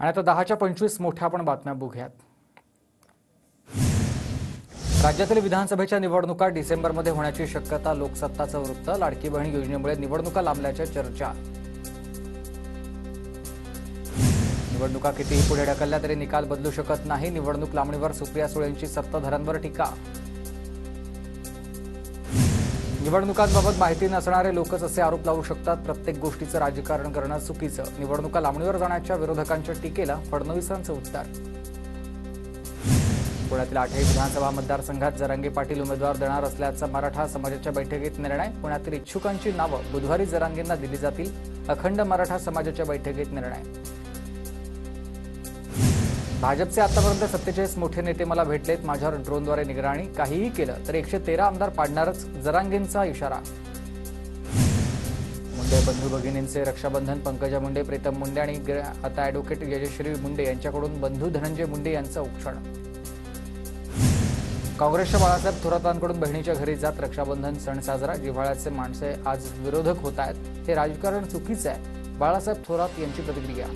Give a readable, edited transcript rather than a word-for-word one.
आणि आता 10च्या 25 मोठ्या आपण बातम्या बघूयात। राज्यातील विधानसभेच्या निवडणुका डिसेंबरमध्ये होण्याची शक्यता, लोकसत्ताचं वृत्त। लाडकी बहीण योजनेमुळे निवडणुका लांबल्याच्या चर्चा। निवडणुका कितीही पुढे ढकलल्या तरी निकाल बदलू शकत नाही, निवडणूक लांबणीवर सुप्रिया सुळेंची सत्ताधाऱ्यांवर टीका। निवडणुकांबाबत माहिती नसणारे लोकच असे आरोप लावू शकतात, प्रत्येक गोष्टीचं राजकारण करणं चुकीचं। निवडणुका लांबणीवर जाण्याच्या विरोधकांच्या टीकेला फडणवीसांचं उत्तर। पुण्यातील 8ही विधानसभा मतदारसंघात जरांगे पाटील उमेदवार देणार असल्याचा मराठा समाजाच्या बैठकीत निर्णय। पुण्यातील इच्छुकांची नावं बुधवारी जरांगेंना दिली जातील, अखंड मराठा समाजाच्या बैठकीत निर्णय। भाजपचे आतापर्यंत 47 मोठे नेते मला भेटलेत, माझ्यावर ड्रोनद्वारे निगराणी, काहीही केलं तर 113 आमदार पाडणारच, जरांगेंचा इशारा। मुंडे बंधू भगिनींचे रक्षाबंधन, पंकजा मुंडे, प्रीतम मुंडे आणि आता ॲडव्होकेट यशश्री मुंडे यांच्याकडून बंधू धनंजय मुंडे यांचं औक्षण। काँग्रेसच्या बाळासाहेब थोरातांकडून बहिणीच्या घरी जात रक्षाबंधन सण साजरा, जिव्हाळ्याचे माणसे आज विरोधक होत आहेत, हे राजकारण चुकीचं आहे, बाळासाहेब थोरात यांची प्रतिक्रिया।